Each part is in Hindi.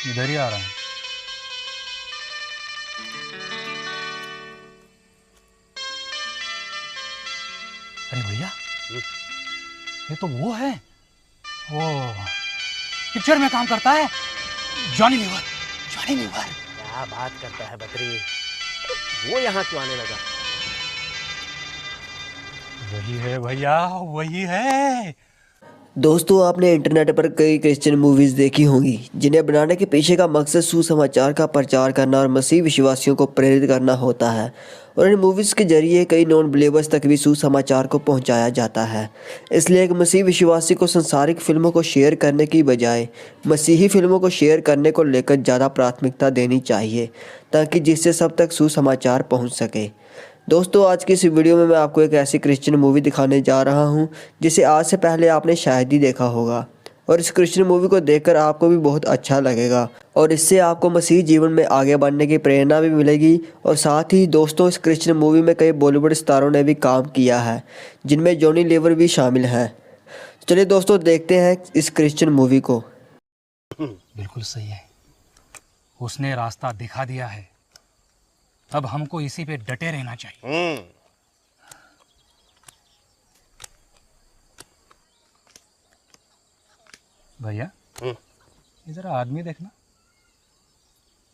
इधर ही आ रहा है। अरे भैया, ये तो वो है, वो पिक्चर में काम करता है, जॉनी लीवर। जॉनी लीवर क्या बात करता है बद्री, वो यहाँ क्यों आने लगा? वही है भैया, वही है। दोस्तों, आपने इंटरनेट पर कई क्रिश्चियन मूवीज़ देखी होंगी जिन्हें बनाने के पीछे का मकसद सुसमाचार का प्रचार करना और मसीह विश्वासियों को प्रेरित करना होता है। और इन मूवीज़ के जरिए कई नॉन बिलीवर्स तक भी सुसमाचार को पहुंचाया जाता है। इसलिए एक मसीह विश्वासी को संसारिक फिल्मों को शेयर करने की बजाय मसीही फिल्मों को शेयर करने को लेकर ज़्यादा प्राथमिकता देनी चाहिए, ताकि जिससे सब तक सुसमाचार पहुँच सके। दोस्तों, आज की इस वीडियो में मैं आपको एक ऐसी क्रिश्चियन मूवी दिखाने जा रहा हूं जिसे आज से पहले आपने शायद ही देखा होगा। और इस क्रिश्चियन मूवी को देखकर आपको भी बहुत अच्छा लगेगा और इससे आपको मसीह जीवन में आगे बढ़ने की प्रेरणा भी मिलेगी। और साथ ही दोस्तों, इस क्रिश्चियन मूवी में कई बॉलीवुड स्टारों ने भी काम किया है, जिनमें जॉनी लीवर भी शामिल हैं। चलिए दोस्तों, देखते हैं इस क्रिश्चियन मूवी को। बिल्कुल सही है, उसने रास्ता दिखा दिया है, अब हमको इसी पे डटे रहना चाहिए। भैया, ये जरा आदमी देखना,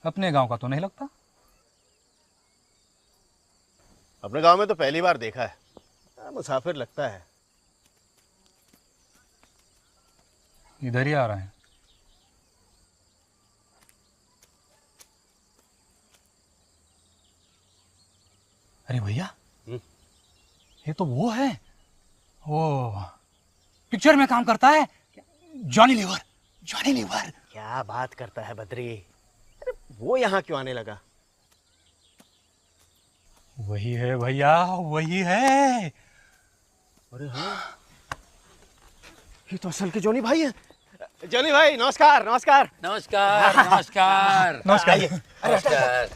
अपने गांव का तो नहीं लगता। अपने गांव में तो पहली बार देखा है, मुसाफिर लगता है। इधर ही आ रहा है। अरे भैया, ये तो वो है, वो पिक्चर में काम करता है, जॉनी लीवर। जॉनी लीवर क्या बात करता है बद्री, अरे वो यहाँ क्यों आने लगा? वही है भैया, वही है। अरे हाँ, ये तो असल के जॉनी भाई है। जॉनी भाई नमस्कार। नमस्कार नमस्कार नमस्कार नमस्कार।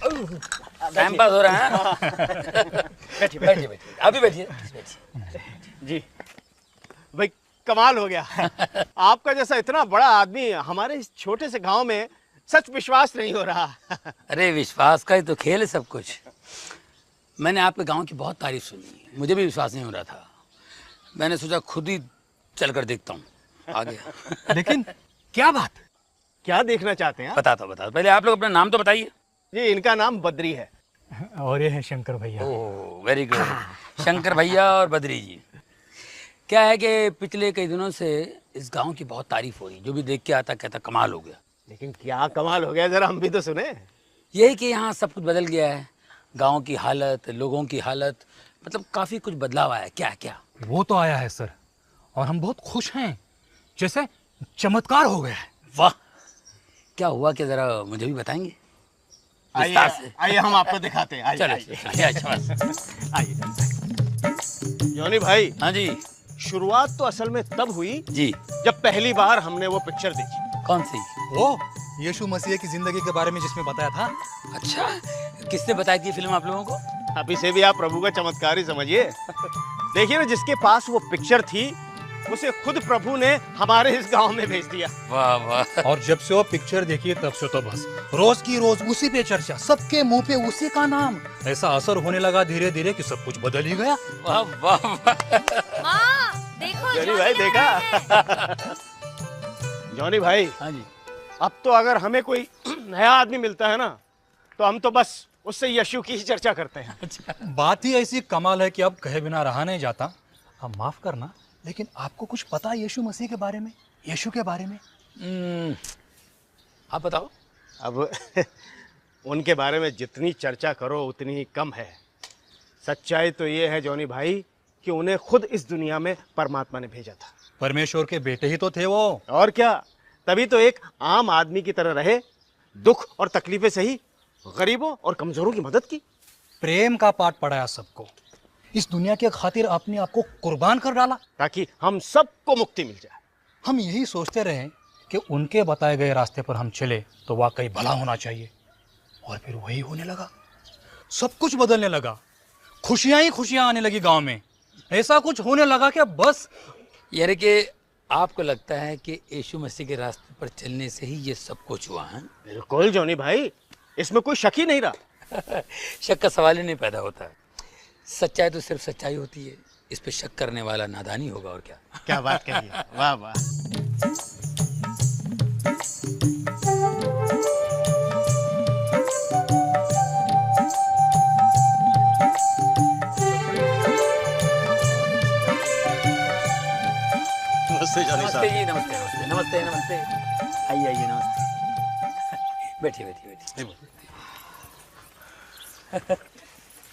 टाइम पास हो रहा है। बैठिए बैठिए बैठिए, अभी बैठिए। जी भाई, कमाल हो गया। आपका जैसा इतना बड़ा आदमी हमारे इस छोटे से गांव में, सच विश्वास नहीं हो रहा। अरे विश्वास का ही तो खेल है सब कुछ। मैंने आपके गांव की बहुत तारीफ सुनी, मुझे भी विश्वास नहीं हो रहा था। मैंने सोचा खुद ही चल कर देखता हूँ। आ गया। लेकिन क्या बात? क्या देखना चाहते हैं आप? बताता हूँ। पहले आप लोग अपना नाम तो बताइए। जी, इनका नाम बद्री है। और ये है शंकर भैया। Oh very good. शंकर भैया और बद्री जी। क्या है कि पिछले कई दिनों से इस गांव की बहुत तारीफ हो रही, जो भी देख के आता कहता कमाल हो गया। लेकिन क्या कमाल हो गया, जरा हम भी तो सुने। यही कि यहाँ सब कुछ बदल गया है, गांव की हालत, लोगों की हालत, मतलब काफी कुछ बदलाव आया है। क्या क्या? वो तो आया है सर, और हम बहुत खुश हैं, जैसे चमत्कार हो गया है। वाह, क्या हुआ क्या, जरा मुझे भी बताएंगे आइए विस्तार से। आइए, हम आपको दिखाते हैं। आइए चलो आइए अच्छा। आइए। जॉनी भाई, हाँ जी शुरुआत तो असल में तब हुई जी। जब पहली बार हमने वो पिक्चर देखी। कौन सी? वो यीशु मसीह की जिंदगी के बारे में जिसमें बताया था। अच्छा, किसने बताई थी फिल्म आप लोगों को? अभी से भी आप प्रभु का चमत्कार ही समझिए। देखिए ना, जिसके पास वो पिक्चर थी उसे खुद प्रभु ने हमारे इस गांव में भेज दिया। वाह वाह। और जब से वो पिक्चर देखी तब से तो बस रोज की रोज उसी पे चर्चा, सबके मुंह पे उसी का नाम। ऐसा असर होने लगा धीरे धीरे कि सब कुछ बदल ही गया। वाह वाह वाह। माँ, देखो जॉनी भाई देखा। जॉनी भाई, हाँ जी। अब तो अगर हमें कोई नया आदमी मिलता है ना, तो हम तो बस उससे यीशु की ही चर्चा करते हैं। बात ही ऐसी कमाल है कि अब कहे बिना रहा नहीं जाता। अब माफ करना, लेकिन आपको कुछ पता है यीशु मसीह के बारे में, यीशु के बारे में? आप बताओ। अब उनके बारे में जितनी चर्चा करो उतनी ही कम है। सच्चाई तो ये है जॉनी भाई कि उन्हें खुद इस दुनिया में परमात्मा ने भेजा था। परमेश्वर के बेटे ही तो थे वो। और क्या, तभी तो एक आम आदमी की तरह रहे, दुख और तकलीफें सही, गरीबों और कमजोरों की मदद की, प्रेम का पाठ पढ़ाया सबको, इस दुनिया के खातिर अपने आप को कुर्बान कर डाला ताकि हम सबको मुक्ति मिल जाए। हम यही सोचते रहे कि उनके बताए गए रास्ते पर हम चले तो वाकई भला होना चाहिए, और फिर वही होने लगा। सब कुछ बदलने लगा, खुशियां ही खुशियां आने लगी गांव में। ऐसा कुछ होने लगा कि बस यानी कि आपको लगता है कि यीशु मसीह के रास्ते पर चलने से ही ये सब कुछ हुआ है? बिल्कुल जॉनी भाई, इसमें कोई शक ही नहीं रहा। शक का सवाल ही नहीं पैदा होता। सच्चाई तो सिर्फ सच्चाई होती है, इस पे शक करने वाला नादानी होगा और क्या। क्या बात कही है, वाह वाह। नमस्ते जॉनी नमस्ते साहब। जी, नमस्ते नमस्ते नमस्ते नमस्ते। आइए आइए, नमस्ते। बैठिए बैठिए बैठिए।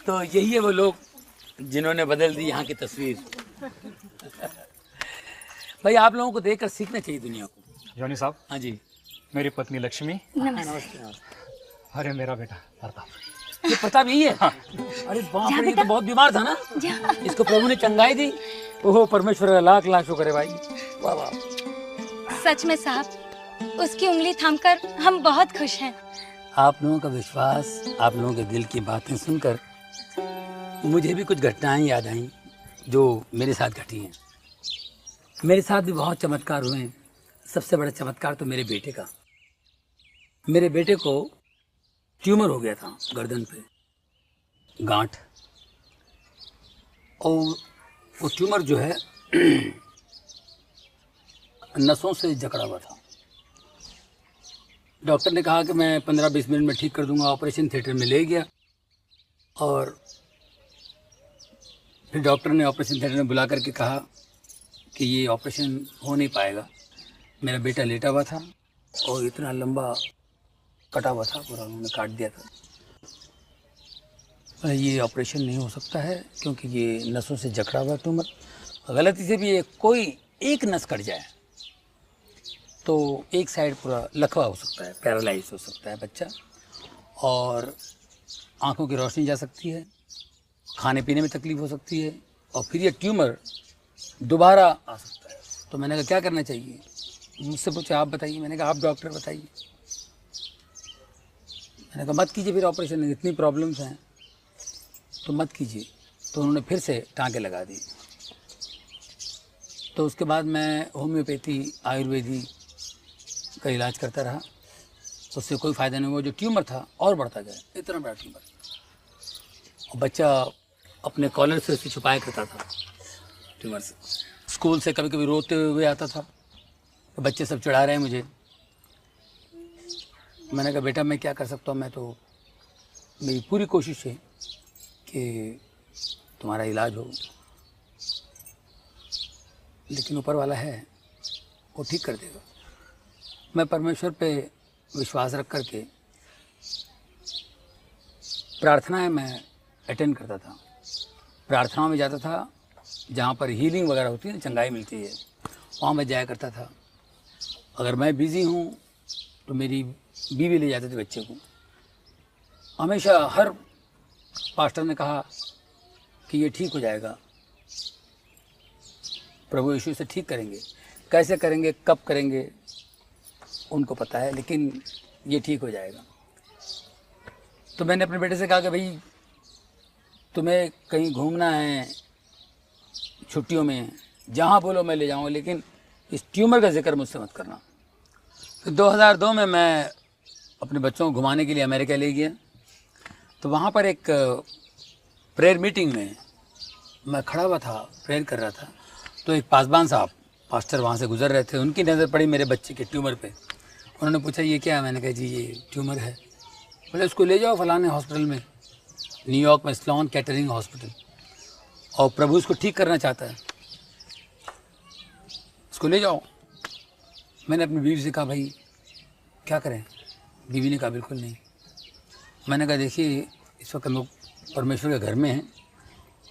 तो यही है वो लोग जिन्होंने बदल दी यहाँ की तस्वीर। भाई आप लोगों को देखकर सीखना चाहिए दुनिया को। जॉनी साहब, हाँ जी। मेरी पत्नी लक्ष्मी, नमस्ते। अरे मेरा बेटा प्रताप। ये प्रताप यही है? अरे बाप रे, ये तो बहुत बीमार था ना, इसको प्रभु ने चंगाई दी। ओहो परमेश्वर का लाख लाख शुक्र है भाई, वाह वाह। सच में साहब, उसकी उंगली थामकर हम बहुत खुश हैं। आप लोगों का विश्वास, आप लोगों के दिल की बातें सुनकर मुझे भी कुछ घटनाएं याद आई जो मेरे साथ घटी हैं। मेरे साथ भी बहुत चमत्कार हुए हैं। सबसे बड़ा चमत्कार तो मेरे बेटे का। मेरे बेटे को ट्यूमर हो गया था गर्दन पे, गांठ, और वो ट्यूमर जो है नसों से जकड़ा हुआ था। डॉक्टर ने कहा कि मैं 15-20 मिनट में ठीक कर दूंगा। ऑपरेशन थिएटर में ले गया और फिर डॉक्टर ने ऑपरेशन थिएटर में बुला करके कहा कि ये ऑपरेशन हो नहीं पाएगा। मेरा बेटा लेटा हुआ था और इतना लंबा कटा हुआ था, पूरा उन्होंने काट दिया था। ये ऑपरेशन नहीं हो सकता है क्योंकि ये नसों से जकड़ा हुआ ट्यूमर, गलती से भी ये कोई एक नस कट जाए तो एक साइड पूरा लकवा हो सकता है, पैरालाइज हो सकता है बच्चा, और आंखों की रोशनी जा सकती है, खाने पीने में तकलीफ हो सकती है, और फिर ये ट्यूमर दोबारा आ सकता है। तो मैंने कहा क्या करना चाहिए? मुझसे पूछा आप बताइए। मैंने कहा आप डॉक्टर बताइए। मैंने कहा मत कीजिए फिर ऑपरेशन, इतनी प्रॉब्लम्स हैं तो मत कीजिए। तो उन्होंने फिर से टाँके लगा दिए। तो उसके बाद मैं होम्योपैथी, आयुर्वेदी का इलाज करता रहा, उससे कोई फ़ायदा नहीं हुआ। जो ट्यूमर था और बढ़ता गया, इतना बड़ा ट्यूमर, और बच्चा अपने कॉलर से उसे छुपाया करता था ट्यूमर से। स्कूल से कभी कभी रोते हुए आता था, तो बच्चे सब चिढ़ा रहे हैं मुझे। मैंने कहा बेटा मैं क्या कर सकता हूँ, मैं तो, मेरी पूरी कोशिश है कि तुम्हारा इलाज हो, लेकिन ऊपर वाला है वो ठीक कर देगा। मैं परमेश्वर पे विश्वास रख करके प्रार्थनाएं मैं अटेंड करता था। प्रार्थनाओं में जाता था, जहाँ पर हीलिंग वगैरह होती है ना, चंगाई मिलती है, वहाँ मैं जाया करता था। अगर मैं बिज़ी हूँ तो मेरी बीवी ले जाती थी बच्चे को। हमेशा हर पास्टर ने कहा कि ये ठीक हो जाएगा, प्रभु यीशु से ठीक करेंगे। कैसे करेंगे, कब करेंगे, उनको पता है, लेकिन ये ठीक हो जाएगा। तो मैंने अपने बेटे से कहा कि भाई तुम्हें कहीं घूमना है छुट्टियों में, जहाँ बोलो मैं ले जाऊँगा, लेकिन इस ट्यूमर का जिक्र मुझसे मत करना। फिर 2002 में मैं अपने बच्चों को घुमाने के लिए अमेरिका ले गया। तो वहाँ पर एक प्रेयर मीटिंग में मैं खड़ा हुआ था, प्रेयर कर रहा था। तो एक पासबान साहब, पास्टर वहाँ से गुजर रहे थे, उनकी नज़र पड़ी मेरे बच्चे के ट्यूमर पे। उन्होंने पूछा ये क्या है? मैंने कहा जी ये ट्यूमर है। बोले उसको ले जाओ फलाने हॉस्पिटल में, न्यूयॉर्क में स्लोन कैटरिंग हॉस्पिटल, और प्रभु उसको ठीक करना चाहता है, उसको ले जाओ। मैंने अपनी बीवी से कहा भाई क्या करें? बीवी ने कहा बिल्कुल नहीं। मैंने कहा देखिए इस वक्त हम लोग परमेश्वर के घर में हैं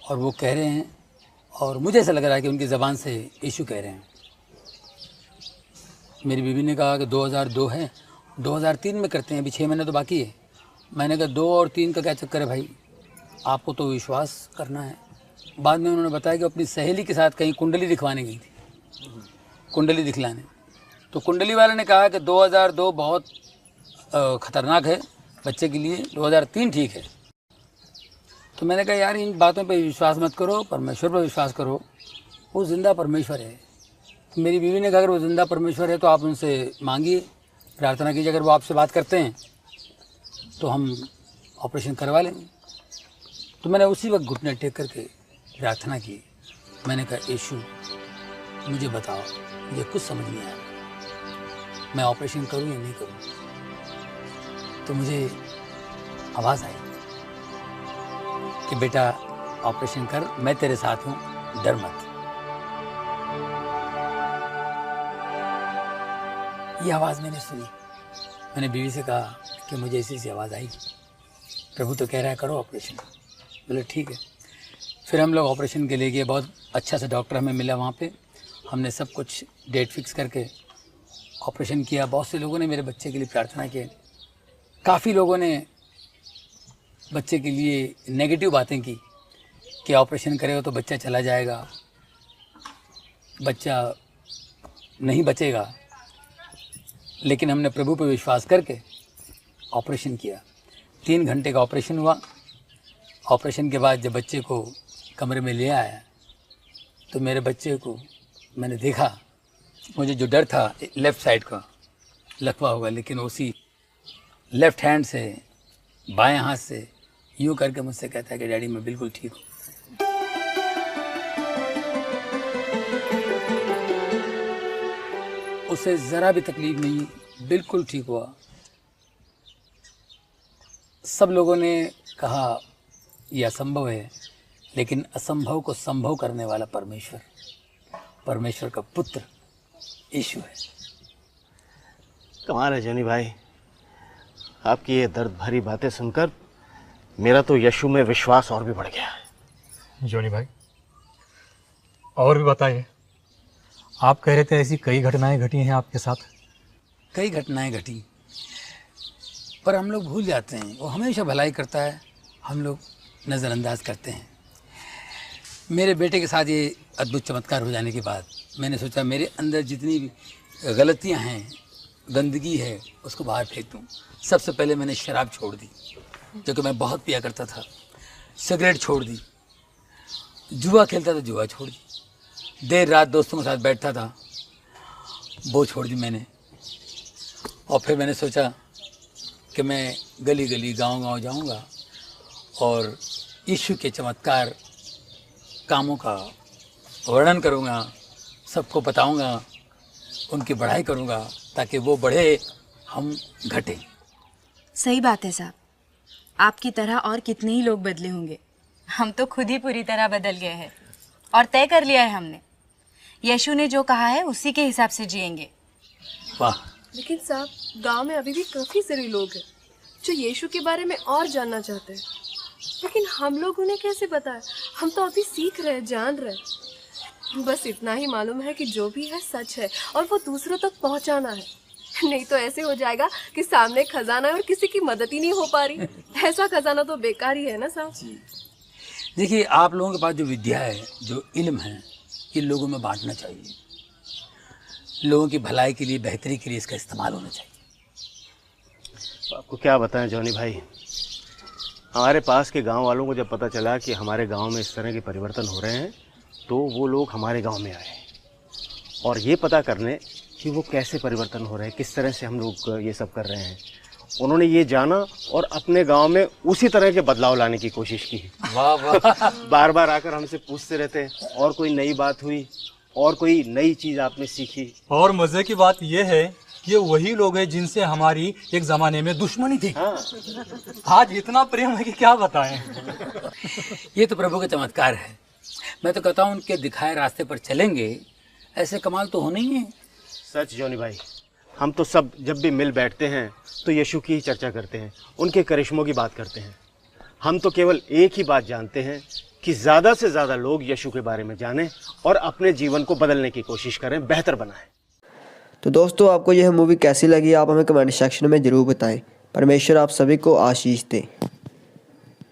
और वो कह रहे हैं, और मुझे ऐसा लग रहा है कि उनकी ज़बान से यीशु कह रहे हैं। मेरी बीवी ने कहा कि 2002 है, 2003 में करते हैं, अभी 6 महीने तो बाकी है। मैंने कहा 2 और 3 का क्या चक्कर है भाई, आपको तो विश्वास करना है। बाद में उन्होंने बताया कि अपनी सहेली के साथ कहीं कुंडली दिखवाने गई थी, कुंडली दिखलाने। तो कुंडली वाले ने कहा कि 2002 बहुत ख़तरनाक है बच्चे के लिए, 2003 ठीक है। तो मैंने कहा यार इन बातों पे विश्वास मत करो, परमेश्वर पर विश्वास करो, वो जिंदा परमेश्वर है। तो मेरी बीवी ने कहा अगर वो जिंदा परमेश्वर है तो आप उनसे मांगिए, प्रार्थना कीजिए, अगर वो आपसे बात करते हैं तो हम ऑपरेशन करवा लेंगे। तो मैंने उसी वक्त घुटने टेक करके प्रार्थना की। मैंने कहा यीशु मुझे बताओ, मुझे कुछ समझ नहीं आया, मैं ऑपरेशन करूं या नहीं करूं। तो मुझे आवाज़ आई कि बेटा ऑपरेशन कर, मैं तेरे साथ हूं, डर मत। ये आवाज़ मैंने सुनी। मैंने बीवी से कहा कि मुझे ऐसी आवाज़ आई, प्रभु तो कह रहा है करो ऑपरेशन। बोले ठीक है। फिर हम लोग ऑपरेशन के लिए गए। बहुत अच्छा सा डॉक्टर हमें मिला वहाँ पे। हमने सब कुछ डेट फिक्स करके ऑपरेशन किया। बहुत से लोगों ने मेरे बच्चे के लिए प्रार्थना की। काफ़ी लोगों ने बच्चे के लिए नेगेटिव बातें की कि ऑपरेशन करेगा तो बच्चा चला जाएगा, बच्चा नहीं बचेगा। लेकिन हमने प्रभु पर विश्वास करके ऑपरेशन किया। 3 घंटे का ऑपरेशन हुआ। ऑपरेशन के बाद जब बच्चे को कमरे में ले आया तो मेरे बच्चे को मैंने देखा। मुझे जो डर था लेफ़्ट साइड का लकवा होगा, लेकिन उसी लेफ़्ट हैंड से बाएं हाथ से यूँ करके मुझसे कहता है कि डैडी मैं बिल्कुल ठीक हूँ। उसे ज़रा भी तकलीफ नहीं, बिल्कुल ठीक हुआ। सब लोगों ने कहा यह असंभव है, लेकिन असंभव को संभव करने वाला परमेश्वर, परमेश्वर का पुत्र यीशु है। कमाल है जॉनी भाई, आपकी ये दर्द भरी बातें सुनकर मेरा तो यीशु में विश्वास और भी बढ़ गया है। जॉनी भाई और भी बताइए। आप कह रहे थे ऐसी कई घटनाएं घटी हैं आपके साथ। कई घटनाएं घटी, पर हम लोग भूल जाते हैं। वो हमेशा भलाई करता है, हम लोग नज़रअंदाज करते हैं। मेरे बेटे के साथ ये अद्भुत चमत्कार हो जाने के बाद मैंने सोचा मेरे अंदर जितनी भी गलतियां हैं, गंदगी है, उसको बाहर फेंक दूँ। सबसे पहले मैंने शराब छोड़ दी, जो कि मैं बहुत पिया करता था। सिगरेट छोड़ दी, जुआ खेलता था, जुआ छोड़ दी, देर रात दोस्तों के साथ बैठता था, वो छोड़ दी मैंने। और फिर मैंने सोचा कि मैं गली गली गांव-गांव जाऊंगा और यीशु के चमत्कार कामों का वर्णन करूंगा, सबको बताऊंगा, उनकी बढ़ाई करूंगा, ताकि वो बढ़े, हम घटें। सही बात है साहब, आपकी तरह और कितने ही लोग बदले होंगे। हम तो खुद ही पूरी तरह बदल गए हैं और तय कर लिया है हमने, यीशु ने जो कहा है उसी के हिसाब से जिएंगे। वाह। लेकिन साहब, गांव में अभी भी काफी सारे लोग हैं जो यीशु के बारे में और जानना चाहते हैं, लेकिन हम लोग उन्हें कैसे बताएं? हम तो अभी सीख रहे, जान रहे। बस इतना ही मालूम है कि जो भी है सच है और वो दूसरों तक पहुंचाना है। नहीं तो ऐसे हो जाएगा कि सामने खजाना है और किसी की मदद ही नहीं हो पा रही। ऐसा खजाना तो बेकार ही है ना साहब। देखिए, आप लोगों के पास जो विद्या है, जो इल्म है, ये लोगों में बांटना चाहिए। लोगों की भलाई के लिए, बेहतरी के लिए इसका इस्तेमाल होना चाहिए। आपको क्या बताएं जॉनी भाई, हमारे पास के गांव वालों को जब पता चला कि हमारे गांव में इस तरह के परिवर्तन हो रहे हैं, तो वो लोग हमारे गांव में आए और ये पता करने कि वो कैसे परिवर्तन हो रहे हैं, किस तरह से हम लोग ये सब कर रहे हैं। उन्होंने ये जाना और अपने गांव में उसी तरह के बदलाव लाने की कोशिश की। वाह वाह। बार बार आकर हमसे पूछते रहते हैं और कोई नई बात हुई और कोई नई चीज़ आपने सीखी। और मजे की बात यह है कि वही लोग हैं जिनसे हमारी एक जमाने में दुश्मनी थी। हाँ। आज इतना प्रेम है कि क्या बताएं। ये तो प्रभु का चमत्कार है। मैं तो कहता हूँ उनके दिखाए रास्ते पर चलेंगे, ऐसे कमाल तो होना ही है। सच जॉनी भाई, हम तो सब जब भी मिल बैठते हैं तो यीशु की ही चर्चा करते हैं, उनके करिश्मों की बात करते हैं। हम तो केवल एक ही बात जानते हैं कि ज़्यादा से ज़्यादा लोग यीशु के बारे में जानें और अपने जीवन को बदलने की कोशिश करें, बेहतर बनाएं। तो दोस्तों, आपको यह मूवी कैसी लगी आप हमें कमेंट सेक्शन में ज़रूर बताएं। परमेश्वर आप सभी को आशीष दे।